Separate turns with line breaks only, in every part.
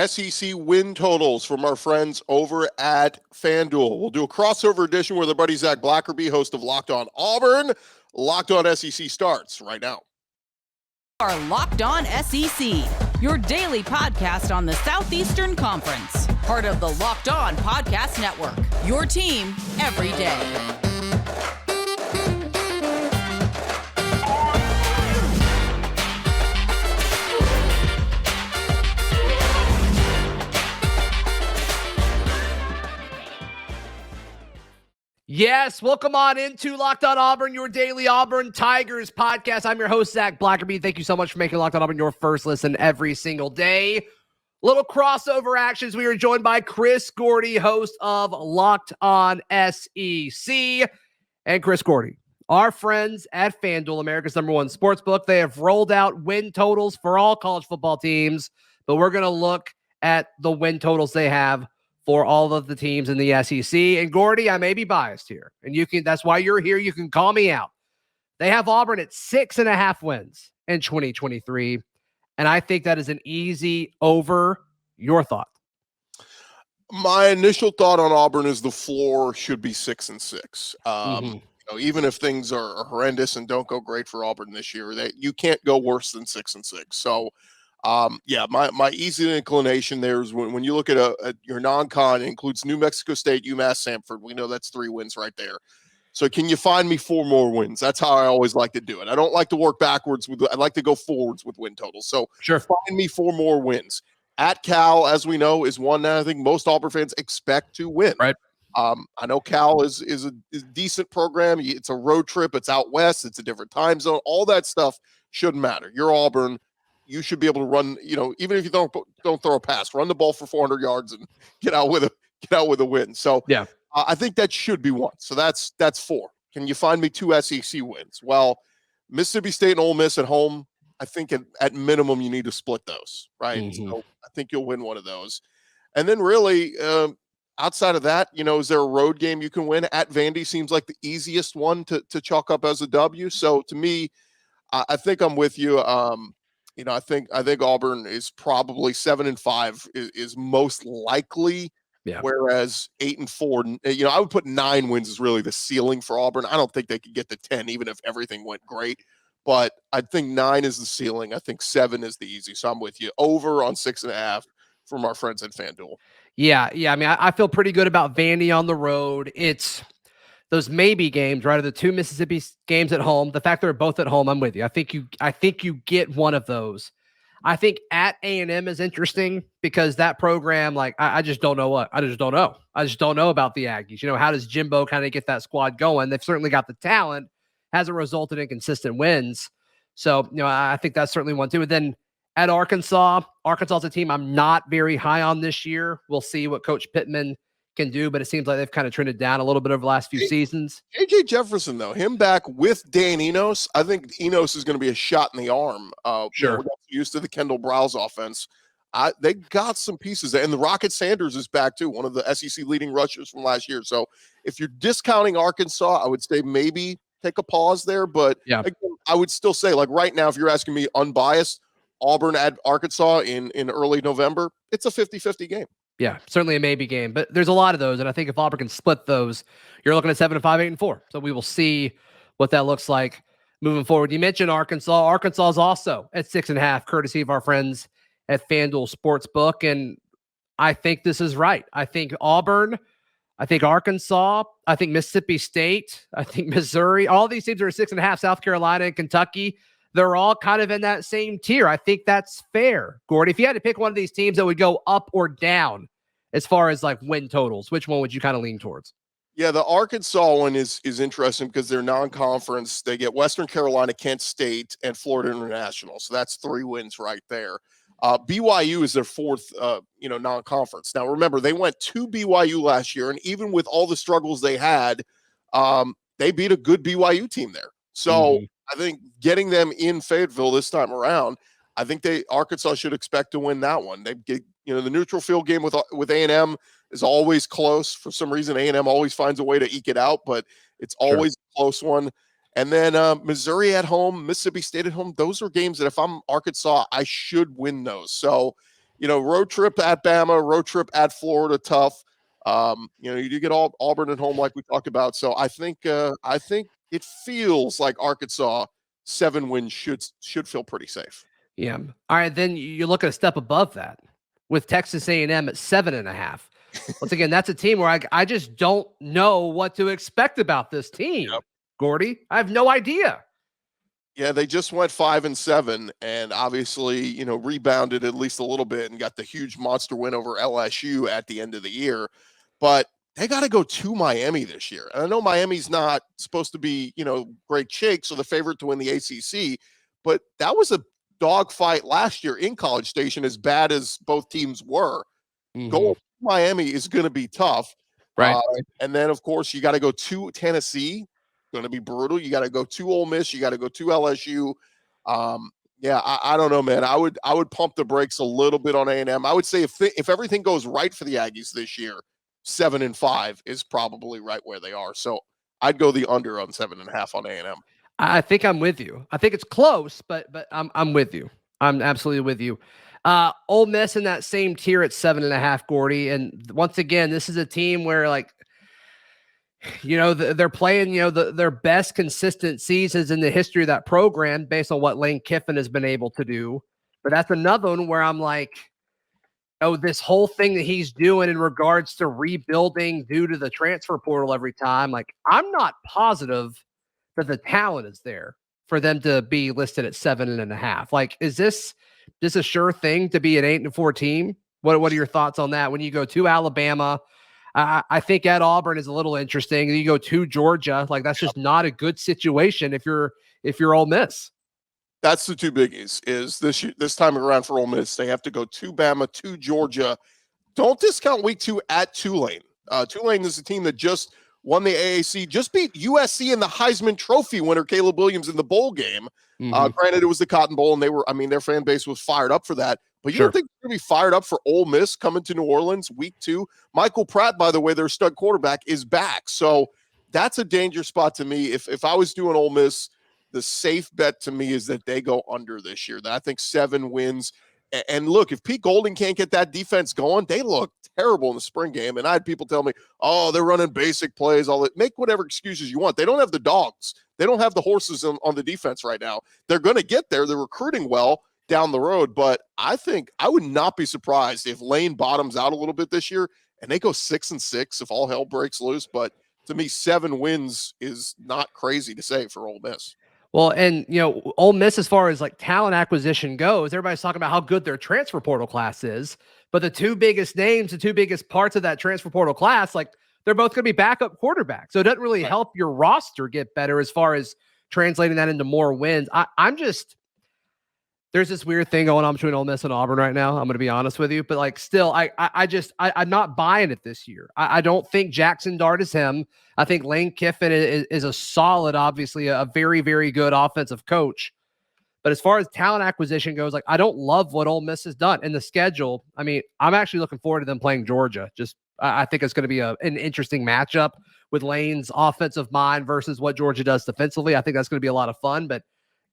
SEC win totals from our friends over at FanDuel. We'll do a crossover edition with our buddy Zac Blackerby, host of Locked On Auburn. Locked On SEC starts right now.
Our Locked On SEC, your daily podcast on the Southeastern Conference. Part of the Locked On Podcast Network, your team every day.
Yes, welcome on into Locked On Auburn, your daily Auburn Tigers podcast. I'm your host, Zac Blackerby. Thank you so much for making Locked On Auburn your first listen every single day. Little crossover actions. We are joined by Chris Gordy, host of Locked On SEC. And Chris Gordy, our friends at FanDuel, America's #1 sportsbook. They have rolled out win totals for all college football teams, but we're going to look at the win totals they have for all of the teams in the SEC. And Gordy, I may be biased here, and that's why you're here. You can call me out. They have Auburn at 6.5 wins in 2023, and I think that is an easy over. Your thought?
My initial thought on Auburn is the floor should be 6-6. Even if things are horrendous and don't go great for Auburn this year, you can't go worse than 6-6. So, my easy inclination there is when you look at your non-con, it includes New Mexico State, UMass, Samford. We know that's 3 wins right there. So can you find me 4 more wins? That's how I always like to do it. I don't like to work backwards. I like to go forwards with win totals. So
sure,
find me 4 more wins. At Cal, as we know, is one that I think most Auburn fans expect to win.
Right.
I know Cal is a decent program. It's a road trip. It's out west. It's a different time zone. All that stuff shouldn't matter. You're Auburn. You should be able to run, even if you don't throw a pass, run the ball for 400 yards and get out with a win. So
yeah,
I think that should be 1. So that's 4. Can you find me 2 SEC wins? Well, Mississippi State and Ole Miss at home, I think at minimum you need to split those, right?
Mm-hmm.
So I think you'll win one of those. And then really, outside of that, is there a road game you can win? At Vandy seems like the easiest one to chalk up as a W. So to me, I think I'm with you. I think Auburn is probably 7-5 is most likely.
Yeah.
Whereas 8-4, I would put 9 wins is really the ceiling for Auburn. I don't think they could get to 10, even if everything went great. But I think 9 is the ceiling. I think 7 is the easy. So I'm with you. Over on 6.5 from our friends at FanDuel.
Yeah. I mean, I feel pretty good about Vandy on the road. It's those maybe games, right? Are the 2 Mississippi games at home. The fact they're both at home, I'm with you. I think you get one of those. I think at A&M is interesting because that program, I just don't know I just don't know. I just don't know about the Aggies. How does Jimbo kind of get that squad going? They've certainly got the talent. Hasn't resulted in consistent wins. So, I think that's certainly one too. And then at Arkansas's a team I'm not very high on this year. We'll see what Coach Pittman can do, but it seems like they've kind of trended down a little bit over the last few seasons.
J.J. Jefferson, though, him back with Dan Enos, I think Enos is going to be a shot in the arm.
Sure.
We're used to the Kendall Browse offense. They got some pieces there. And the Rocket Sanders is back, too, one of the SEC leading rushers from last year. So if you're discounting Arkansas, I would say maybe take a pause there. But again, I would still say, right now, if you're asking me unbiased, Auburn at Arkansas in early November, it's a 50-50 game.
Yeah, certainly a maybe game, but there's a lot of those, and I think if Auburn can split those, you're looking at 7-5, 8-4. So we will see what that looks like moving forward. You mentioned Arkansas. Arkansas is also at 6.5, courtesy of our friends at FanDuel Sportsbook, and I think this is right. I think Auburn, I think Arkansas, I think Mississippi State, I think Missouri, all these teams are at 6.5, South Carolina and Kentucky. They're all kind of in that same tier. I think that's fair. Gordy, if you had to pick one of these teams that would go up or down as far as win totals, which one would you kind of lean towards?
Yeah, the Arkansas one is interesting because they're non-conference. They get Western Carolina, Kent State, and Florida International. So that's 3 wins right there. BYU is their 4th, non-conference. Now, remember, they went to BYU last year, and even with all the struggles they had, they beat a good BYU team there. So I think getting them in Fayetteville this time around, I think Arkansas should expect to win that one. They get, the neutral field game with A&M is always close. For some reason, A&M always finds a way to eke it out, but it's always a close one. And then Missouri at home, Mississippi State at home. Those are games that if I'm Arkansas, I should win those. So road trip at Bama, road trip at Florida, tough. You do get Auburn at home, like we talked about. So I think it feels like Arkansas 7 wins should feel pretty safe.
Yeah. All right. Then you look at a step above that with Texas A&M at 7.5. Once again, that's a team where I just don't know what to expect about this team.
Yep.
Gordy, I have no idea.
Yeah, they just went 5-7 and obviously, rebounded at least a little bit and got the huge monster win over LSU at the end of the year. But they got to go to Miami this year. And I know Miami's not supposed to be, great shakes or the favorite to win the ACC, but that was a dogfight last year in College Station, as bad as both teams were.
Mm-hmm.
Going to Miami is going to be tough.
Right.
And then, of course, you got to go to Tennessee. Going to be brutal. You got to go to Ole Miss. You got to go to LSU. I don't know, man. I would pump the brakes a little bit on A&M. I would say if everything goes right for the Aggies this year, 7-5 is probably right where they are. So I'd go the under on 7.5 on A&M.
I think I'm with you. I think it's close, but I'm with you. I'm absolutely with you. Ole Miss in that same tier at 7.5, Gordy. And once again, this is a team where they're playing, their best consistent seasons in the history of that program based on what Lane Kiffin has been able to do. But that's another one where I'm like, this whole thing that he's doing in regards to rebuilding due to the transfer portal every time, I'm not positive that the talent is there for them to be listed at 7.5. Is this a sure thing to be an 8-4 team? What are your thoughts on that? When you go to Alabama, I think at Auburn is a little interesting. You go to Georgia, that's just not a good situation if you're Ole Miss.
That's the two biggies. Is this time around for Ole Miss, they have to go to Bama, to Georgia. Don't discount week 2 at Tulane. Tulane is a team that just won the AAC, just beat USC in the Heisman Trophy winner Caleb Williams in the bowl game.
Mm-hmm.
Granted, it was the Cotton Bowl, and their fan base was fired up for that. But you don't think they're going to be fired up for Ole Miss coming to New Orleans week 2? Michael Pratt, by the way, their stud quarterback, is back. So that's a danger spot to me. If I was doing Ole Miss, the safe bet to me is that they go under this year. That I think 7 wins. And look, if Pete Golding can't get that defense going, they look terrible in the spring game. And I had people tell me, oh, they're running basic plays, all that. Make whatever excuses you want. They don't have the dogs. They don't have the horses on the defense right now. They're going to get there. They're recruiting well down the road. But I think I would not be surprised if Lane bottoms out a little bit this year and they go 6-6 if all hell breaks loose. But to me, 7 wins is not crazy to say for Ole Miss.
Well, and, Ole Miss, as far as talent acquisition goes, everybody's talking about how good their transfer portal class is. But the two biggest names, the two biggest parts of that transfer portal class, they're both going to be backup quarterbacks. So it doesn't really help your roster get better as far as translating that into more wins. There's this weird thing going on between Ole Miss and Auburn right now. I'm going to be honest with you, but still, I'm not buying it this year. I don't think Jackson Dart is him. I think Lane Kiffin is a solid, obviously a very, very good offensive coach. But as far as talent acquisition goes, I don't love what Ole Miss has done in the schedule. I'm actually looking forward to them playing Georgia. I think it's going to be an interesting matchup with Lane's offensive mind versus what Georgia does defensively. I think that's going to be a lot of fun, but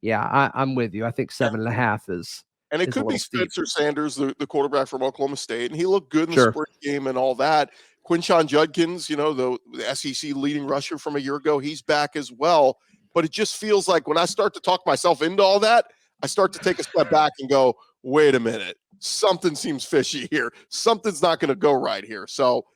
yeah, I'm with you. I think 7.5 is.
And it could be Spencer Sanders, the quarterback from Oklahoma State, and he looked good in the spring game and all that. Quinshon Judkins, the SEC leading rusher from a year ago, he's back as well. But it just feels like when I start to talk myself into all that, I start to take a step back and go, wait a minute, something seems fishy here. Something's not going to go right here. So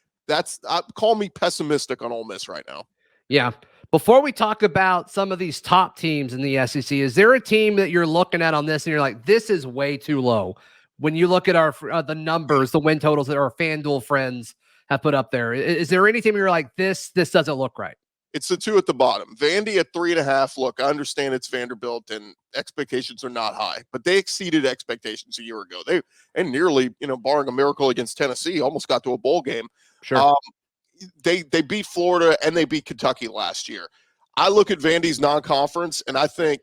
call me pessimistic on Ole Miss right now.
Yeah. Before we talk about some of these top teams in the SEC, is there a team that you're looking at on this and you're like, this is way too low? When you look at our the numbers, the win totals that our FanDuel friends have put up there, is there any team you're like, this doesn't look right?
It's the 2 at the bottom. Vandy at 3.5. Look, I understand it's Vanderbilt and expectations are not high, but they exceeded expectations a year ago. They nearly, barring a miracle against Tennessee, almost got to a bowl game.
Sure.
They beat Florida and they beat Kentucky last year. I look at Vandy's non-conference and I think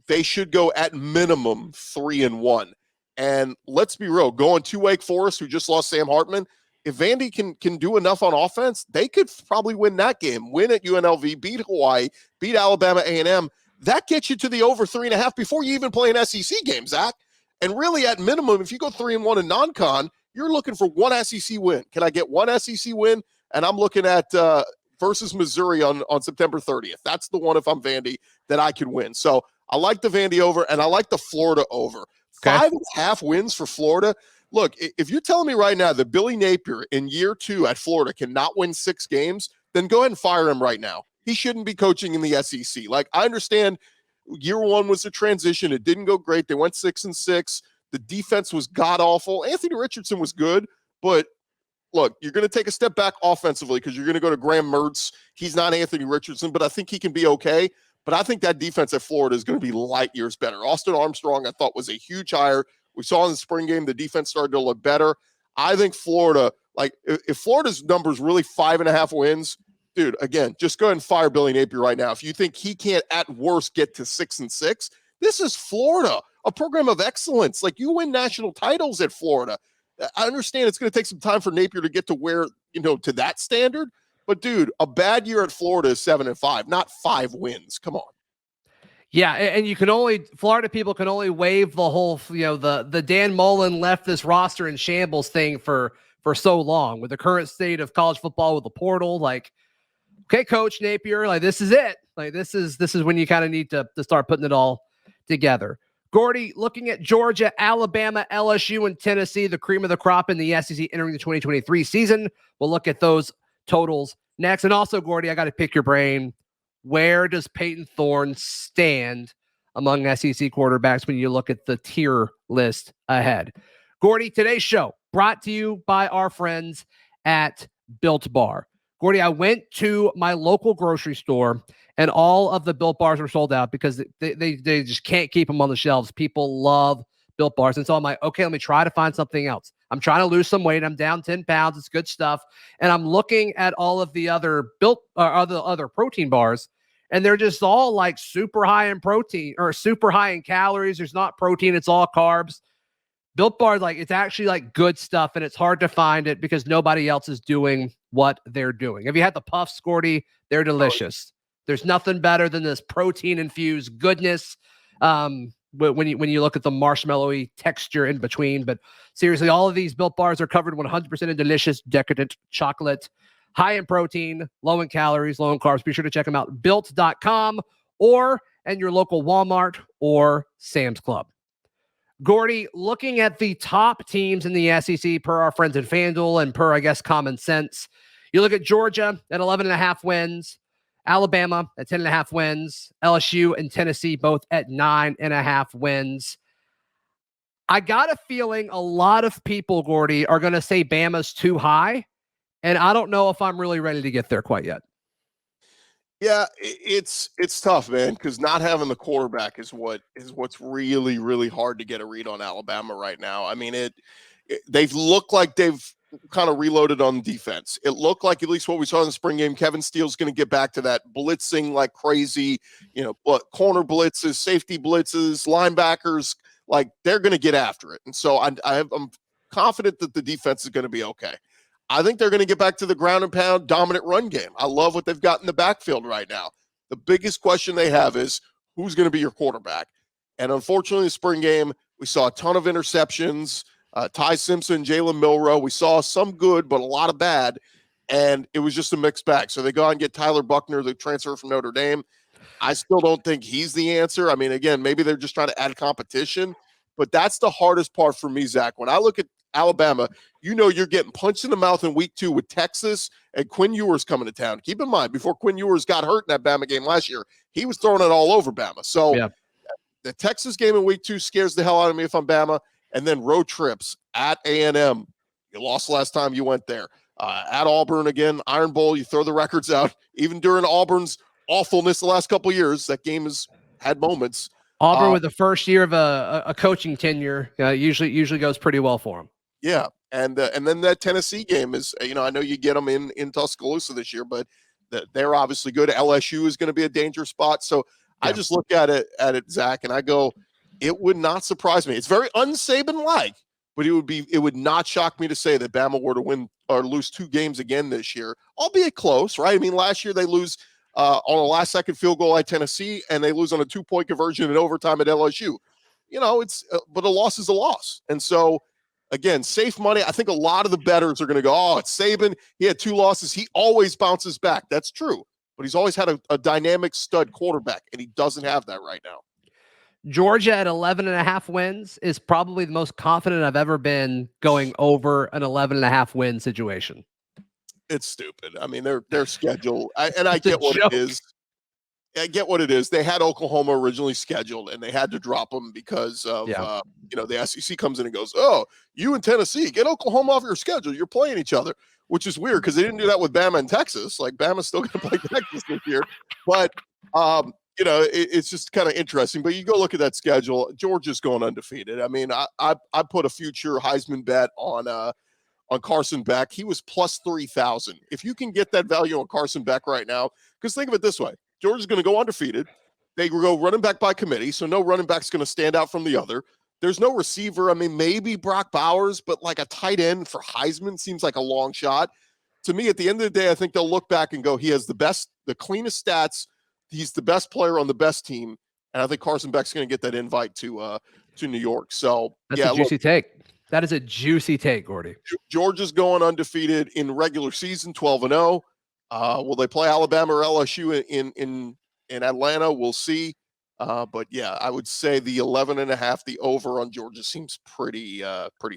they should go at minimum 3-1. And let's be real, going to Wake Forest, who just lost Sam Hartman, if Vandy can do enough on offense, they could probably win that game, win at UNLV, beat Hawaii, beat Alabama A&M. That gets you to the over 3.5 before you even play an SEC game, Zach. And really, at minimum, if you go 3-1 in non-con, you're looking for one SEC win. Can I get one SEC win? And I'm looking at versus Missouri on September 30th. That's the one, if I'm Vandy, that I can win. So I like the Vandy over, and I like the Florida over.
Okay.
5.5 wins for Florida. Look, if you're telling me right now that Billy Napier in year 2 at Florida cannot win 6 games, then go ahead and fire him right now. He shouldn't be coaching in the SEC. Like, I understand year 1 was a transition. It didn't go great. They went 6-6. The defense was god-awful. Anthony Richardson was good, but look, you're going to take a step back offensively because you're going to go to Graham Mertz. He's not Anthony Richardson, but I think he can be okay. But I think that defense at Florida is going to be light years better. Austin Armstrong, I thought, was a huge hire. We saw in the spring game, the defense started to look better. I think Florida, like, if Florida's number is really 5.5 wins, dude, again, just go ahead and fire Billy Napier right now. If you think he can't, at worst, get to 6-6, this is Florida, a program of excellence. Like, you win national titles at Florida. I understand it's going to take some time for Napier to get to where, to that standard. But, dude, a bad year at Florida is 7-5, not 5 wins. Come on.
Yeah, and Florida people can only wave the whole, the Dan Mullen left this roster in shambles thing for so long with the current state of college football with the portal. Like, okay, Coach Napier, like, this is it. Like, this is when you kind of need to start putting it all together. Gordy, looking at Georgia, Alabama, LSU, and Tennessee, the cream of the crop in the SEC entering the 2023 season. We'll look at those totals next. And also, Gordy, I got to pick your brain. Where does Payton Thorne stand among SEC quarterbacks when you look at the tier list ahead? Gordy, today's show brought to you by our friends at Built Bar. Gordy, I went to my local grocery store and all of the Built Bars were sold out because they just can't keep them on the shelves. People love Built Bars. And so I'm like, okay, let me try to find something else. I'm trying to lose some weight. I'm down 10 pounds. It's good stuff. And I'm looking at all of the other other protein bars, and they're just all like super high in protein or super high in calories. There's not protein. It's all carbs. Built Bar, like, it's actually like good stuff, and it's hard to find it because nobody else is doing what they're doing. Have you had the Puffs, Gordy? They're delicious. There's nothing better than this protein-infused goodness. When you look at the marshmallowy texture in between. But seriously, all of these Built Bars are covered 100% in delicious, decadent chocolate, high in protein, low in calories, low in carbs. Be sure to check them out, built.com, or in your local Walmart or Sam's Club. Gordy, looking at the top teams in the SEC per our friends at FanDuel and per, I guess, common sense, you look at Georgia at 11.5 wins, Alabama at 10.5 wins, LSU and Tennessee both at 9.5 wins. I got a feeling a lot of people, Gordy, are going to say Bama's too high, and I don't know if I'm really ready to get there quite yet.
Yeah, it's tough, man, because not having the quarterback is what's really, really hard to get a read on Alabama right now. I mean, they've looked like they've kind of reloaded on defense. It looked like, at least what we saw in the spring game, Kevin Steele's going to get back to that blitzing like crazy, corner blitzes, safety blitzes, linebackers, like, they're going to get after it. And so I'm confident that the defense is going to be okay. I think they're going to get back to the ground and pound dominant run game. I love what they've got in the backfield right now. The biggest question they have is who's going to be your quarterback? And unfortunately, in the spring game, we saw a ton of interceptions. Ty Simpson, Jalen Milroe. We saw some good, but a lot of bad. And it was just a mixed bag. So they go out and get Tyler Buckner, the transfer from Notre Dame. I still don't think he's the answer. I mean, again, maybe they're just trying to add competition. But that's the hardest part for me, Zach. When I look at Alabama, you're getting punched in the mouth in week 2 with Texas and Quinn Ewers coming to town. Keep in mind, before Quinn Ewers got hurt in that Bama game last year, he was throwing it all over Bama. So The Texas game in week 2 scares the hell out of me if I'm Bama. And then road trips at A&M. You lost last time you went there. At Auburn again, Iron Bowl, you throw the records out. Even during Auburn's awfulness the last couple of years, that game has had moments.
Auburn with the first year of a coaching tenure usually goes pretty well for them.
Yeah, and then that Tennessee game is, I know you get them in Tuscaloosa this year, but they're obviously good. LSU is going to be a danger spot. So I just look at it, Zach, and I go, it would not surprise me. It's very un-Saban-like, but it would not shock me to say that Bama were to win or lose 2 games again this year, albeit close, right? I mean, last year they lose on a last-second field goal at Tennessee, and they lose on a 2-point conversion in overtime at LSU. but a loss is a loss. And so, again, safe money. I think a lot of the bettors are going to go, oh, it's Saban. He had 2 losses. He always bounces back. That's true. But he's always had a dynamic stud quarterback, and he doesn't have that right now.
Georgia at 11.5 wins is probably the most confident I've ever been going over an 11.5 win situation.
It's stupid. I mean, their schedule, I get what it is. I get what it is. They had Oklahoma originally scheduled, and they had to drop them because of, the SEC comes in and goes, oh, you and Tennessee, get Oklahoma off your schedule. You're playing each other, which is weird because they didn't do that with Bama and Texas. Like, Bama's still going to play Texas this year. But, it's just kind of interesting. But you go look at that schedule. Georgia's going undefeated. I mean, I put a future Heisman bet on Carson Beck. He was plus 3,000. If you can get that value on Carson Beck right now, because think of it this way. Georgia's going to go undefeated. They go running back by committee, so no running back's going to stand out from the other. There's no receiver. I mean, maybe Brock Bowers, but like a tight end for Heisman seems like a long shot. To me, at the end of the day, I think they'll look back and go, he has the cleanest stats. He's the best player on the best team. And I think Carson Beck's going to get that invite to New York. So
that's a juicy take. That is a juicy take, Gordy.
Georgia's going undefeated in regular season, 12-0. Will they play Alabama or LSU in Atlanta? We'll see. But yeah, I would say the 11.5, the over on Georgia seems pretty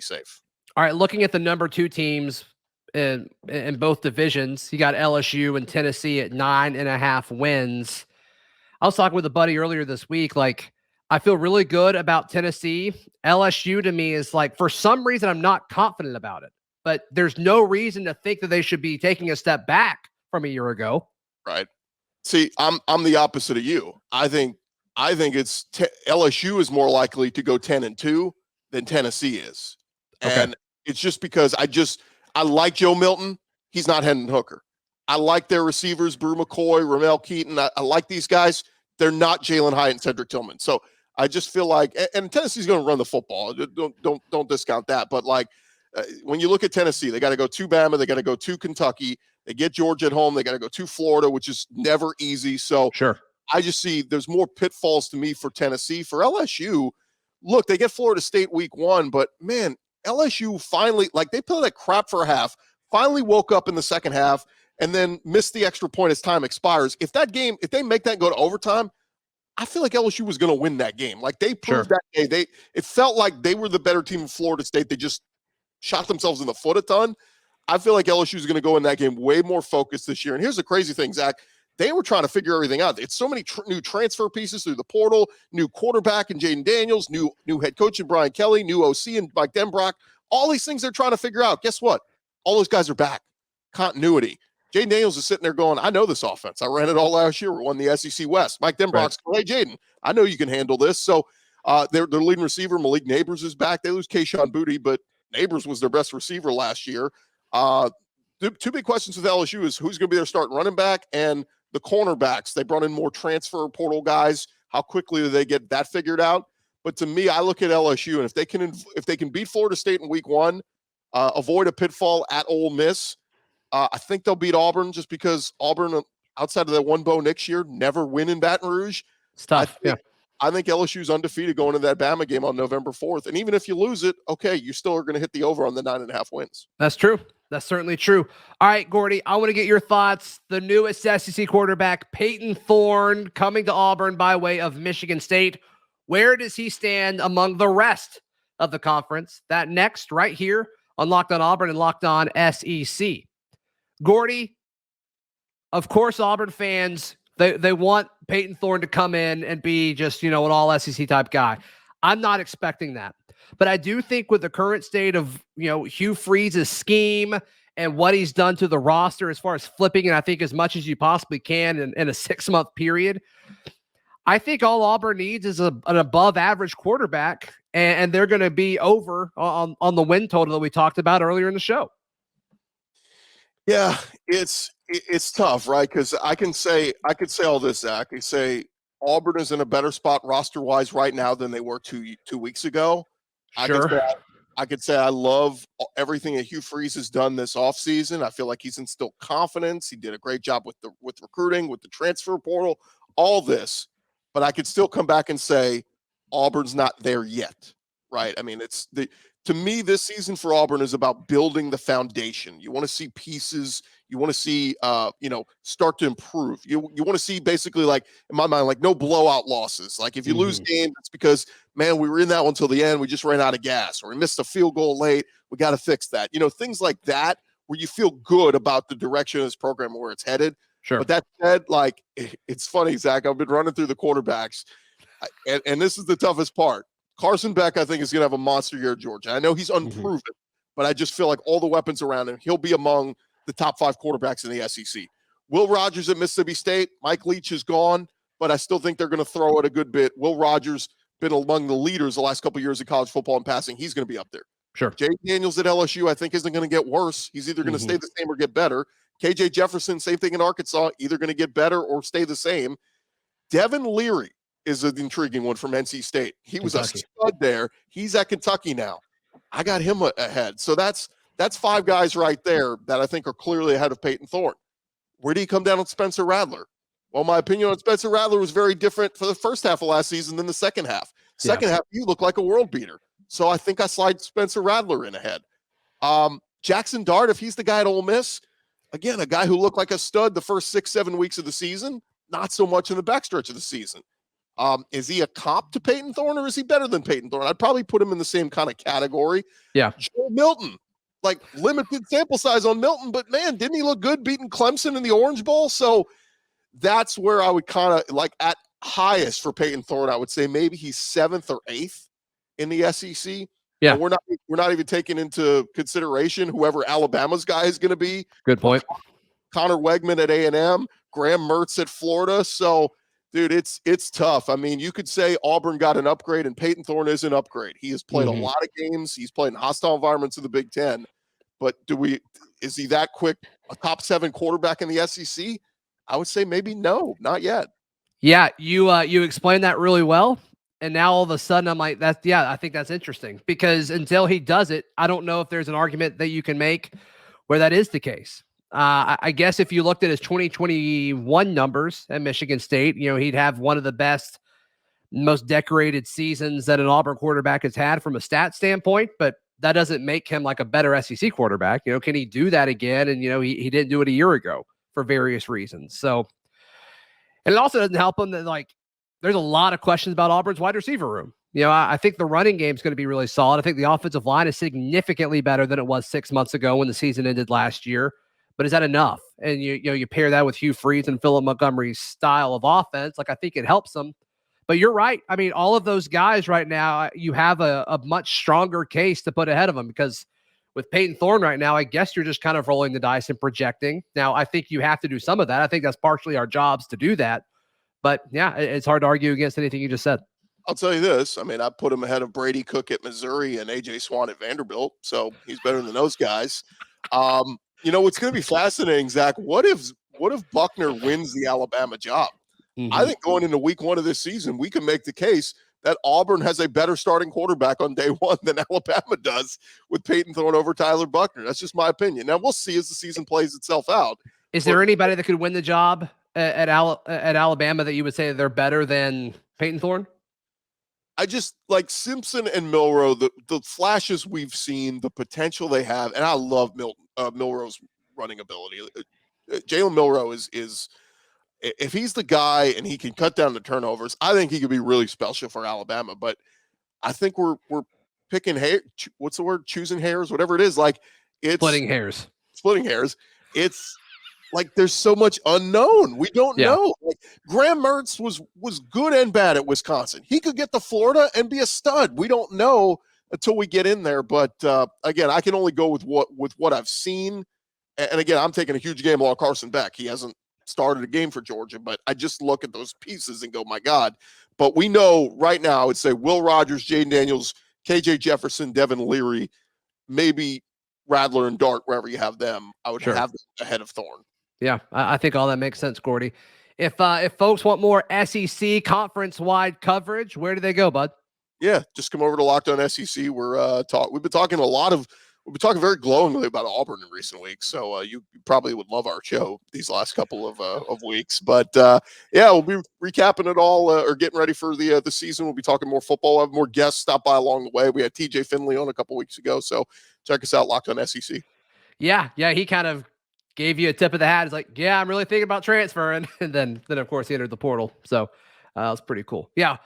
safe.
All right, looking at the number 2 teams in both divisions, you got LSU and Tennessee at 9.5 wins. I was talking with a buddy earlier this week. Like, I feel really good about Tennessee. LSU to me is like, for some reason, I'm not confident about it. But there's no reason to think that they should be taking a step back from a year ago.
Right. See, I'm the opposite of you. I think it's LSU is more likely to go 10-2 than Tennessee is.
Okay.
And it's just because I like Joe Milton. He's not Hendon Hooker. I like their receivers, Brew McCoy, Ramel Keaton. I like these guys. They're not Jalen Hyatt and Cedric Tillman. So I just feel like, and Tennessee's going to run the football. Don't discount that. But like, when you look at Tennessee, they got to go to Bama. They got to go to Kentucky. They get Georgia at home. They got to go to Florida, which is never easy. So
sure.
I just see there's more pitfalls to me for Tennessee. For LSU, look, they get Florida State week 1, but man, LSU finally, like, they played like crap for a half, finally woke up in the second half, and then missed the extra point as time expires. If they make that go to overtime, I feel like LSU was going to win that game. Like, they proved that day. It felt like they were the better team in Florida State. They just shot themselves in the foot a ton. I feel like LSU is going to go in that game way more focused this year. And here's the crazy thing, Zach. They were trying to figure everything out. It's so many new transfer pieces through the portal, new quarterback in Jaden Daniels, new head coach in Brian Kelly, new OC in Mike Denbrock. All these things they're trying to figure out. Guess what? All those guys are back. Continuity. Jaden Daniels is sitting there going, I know this offense. I ran it all last year. We won the SEC West. Mike Denbrock's going, hey, Jaden, I know you can handle this. So their leading receiver, Malik Neighbors, is back. They lose Kayshon Boutte, but Neighbors was their best receiver last year. The 2 big questions with LSU is who's going to be their starting running back and the cornerbacks. They brought in more transfer portal guys. How quickly do they get that figured out? But to me, I look at LSU, and if they can beat Florida State in week 1, avoid a pitfall at Ole Miss, I think they'll beat Auburn just because Auburn, outside of that one Bo Nix year, never win in Baton Rouge.
It's tough.
I think LSU's undefeated going into that Bama game on November 4th. And even if you lose it, okay, you still are going to hit the over on the 9.5 wins.
That's true. That's certainly true. All right, Gordy, I want to get your thoughts. The newest SEC quarterback, Payton Thorne, coming to Auburn by way of Michigan State. Where does he stand among the rest of the conference? That next, right here on Locked On Auburn and Locked On SEC. Gordy, of course, Auburn fans, they want Payton Thorne to come in and be just, an all SEC type guy. I'm not expecting that. But I do think with the current state of, Hugh Freeze's scheme and what he's done to the roster as far as flipping, and I think as much as you possibly can in a 6-month period, I think all Auburn needs is an above average quarterback, and they're going to be over on the win total that we talked about earlier in the show.
Yeah, it's tough, right? Because I could say all this, Zach. I say Auburn is in a better spot roster-wise right now than they were two weeks ago.
Sure.
I could say I love everything that Hugh Freeze has done this offseason. I feel like he's instilled confidence. He did a great job with recruiting, with the transfer portal, all this. But I could still come back and say Auburn's not there yet, right? I mean, to me, this season for Auburn is about building the foundation. You want to see pieces. You want to see, start to improve. You want to see basically, like, in my mind, like no blowout losses. Like if you lose games, it's because, man, we were in that one till the end. We just ran out of gas, or we missed a field goal late. We got to fix that. Things like that where you feel good about the direction of this program and where it's headed.
Sure.
But that said, like, it's funny, Zach, I've been running through the quarterbacks, and this is the toughest part. Carson Beck, I think, is going to have a monster year at Georgia. I know he's unproven, but I just feel like all the weapons around him, he'll be among the top 5 quarterbacks in the SEC. Will Rogers at Mississippi State, Mike Leach is gone, but I still think they're going to throw it a good bit. Will Rogers been among the leaders the last couple of years of college football and passing. He's going to be up there.
Sure.
Jay Daniels at LSU, I think, isn't going to get worse. He's either going to stay the same or get better. KJ Jefferson, same thing in Arkansas, either going to get better or stay the same. Devin Leary is an intriguing one from NC State. He was Kentucky. A stud there. He's at Kentucky now. I got him ahead. So that's 5 guys right there that I think are clearly ahead of Payton Thorne. Where do you come down on Spencer Rattler? Well, my opinion on Spencer Rattler was very different for the first half of last season than the second half. Second half, you look like a world beater. So I think I slide Spencer Rattler in ahead. Jackson Dart, if he's the guy at Ole Miss, again, a guy who looked like a stud the first 6-7 weeks of the season, not so much in the backstretch of the season. Is he a comp to Payton Thorne, or is he better than Payton Thorne? I'd probably put him in the same kind of category.
Yeah.
Joe Milton, like limited sample size on Milton, but man, didn't he look good beating Clemson in the Orange Bowl? So that's where I would kind of like at highest for Payton Thorne. I would say maybe he's 7th or 8th in the SEC.
Yeah.
And we're not even taking into consideration whoever Alabama's guy is going to be.
Good point.
Connor Wegman at A&M, Graham Mertz at Florida. So, dude, it's tough. I mean, you could say Auburn got an upgrade, and Payton Thorne is an upgrade. He has played a lot of games. He's played in hostile environments in the Big Ten. But is he that quick, a top 7 quarterback in the SEC? I would say maybe no, not yet.
Yeah, you explained that really well. And now all of a sudden I'm like, I think that's interesting, because until he does it, I don't know if there's an argument that you can make where that is the case. I guess if you looked at his 2021 numbers at Michigan State, he'd have one of the best, most decorated seasons that an Auburn quarterback has had from a stat standpoint, but that doesn't make him like a better SEC quarterback. Can he do that again? And, he didn't do it a year ago for various reasons. So, and it also doesn't help him that, like, there's a lot of questions about Auburn's wide receiver room. I think the running game is going to be really solid. I think the offensive line is significantly better than it was 6 months ago when the season ended last year. But is that enough? And you pair that with Hugh Freeze and Philip Montgomery's style of offense, like I think it helps them. But you're right. I mean, all of those guys right now, you have a much stronger case to put ahead of them, because with Payton Thorne right now, I guess you're just kind of rolling the dice and projecting. Now, I think you have to do some of that. I think that's partially our jobs to do that. But yeah, it's hard to argue against anything you just said.
I'll tell you this. I mean, I put him ahead of Brady Cook at Missouri and A.J. Swan at Vanderbilt, so he's better than those guys. What's going to be fascinating, Zach, what if Buckner wins the Alabama job? I think going into week 1 of this season, we can make the case that Auburn has a better starting quarterback on day 1 than Alabama does with Payton Thorne over Tyler Buckner. That's just my opinion. Now, we'll see as the season plays itself out.
Is there anybody that could win the job at Alabama that you would say that they're better than Payton Thorne?
I just like Simpson and Milroe, the flashes we've seen, the potential they have, and I love Milroe's running ability. Jalen Milroe is if he's the guy and he can cut down the turnovers, I think he could be really special for Alabama. But I think we're picking hair. What's the word? Choosing hairs, whatever it is. Like it's
splitting hairs.
It's like there's so much unknown. We don't know. Like, Graham Mertz was good and bad at Wisconsin. He could get to Florida and be a stud. We don't know until we get in there. But again, I can only go with what I've seen. And again, I'm taking a huge game on Carson Beck. He hasn't started a game for Georgia, but I just look at those pieces and go, my God. But we know right now, I would say Will Rogers, Jaden Daniels, KJ Jefferson, Devin Leary, maybe Rattler and Dart, wherever you have them. I would have them ahead of Thorne.
Yeah, I think all that makes sense, Gordy. If folks want more SEC conference-wide coverage, where do they go, bud?
Yeah, just come over to Locked On SEC. We've been talking a lot of we've been talking very glowingly about Auburn in recent weeks. So you probably would love our show these last couple of weeks. But yeah, we'll be recapping it all or getting ready for the season. We'll be talking more football. We'll have more guests stop by along the way. We had TJ Finley on a couple weeks ago. So check us out, Locked On SEC.
Yeah, he kind of gave you a tip of the hat. It's like, yeah, I'm really thinking about transferring. And then of course, he entered the portal. So that was pretty cool. Yeah.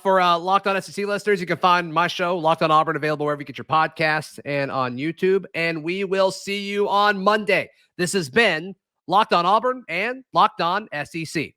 For Locked On SEC listeners, you can find my show, Locked On Auburn, available wherever you get your podcasts and on YouTube. And we will see you on Monday. This has been Locked On Auburn and Locked On SEC.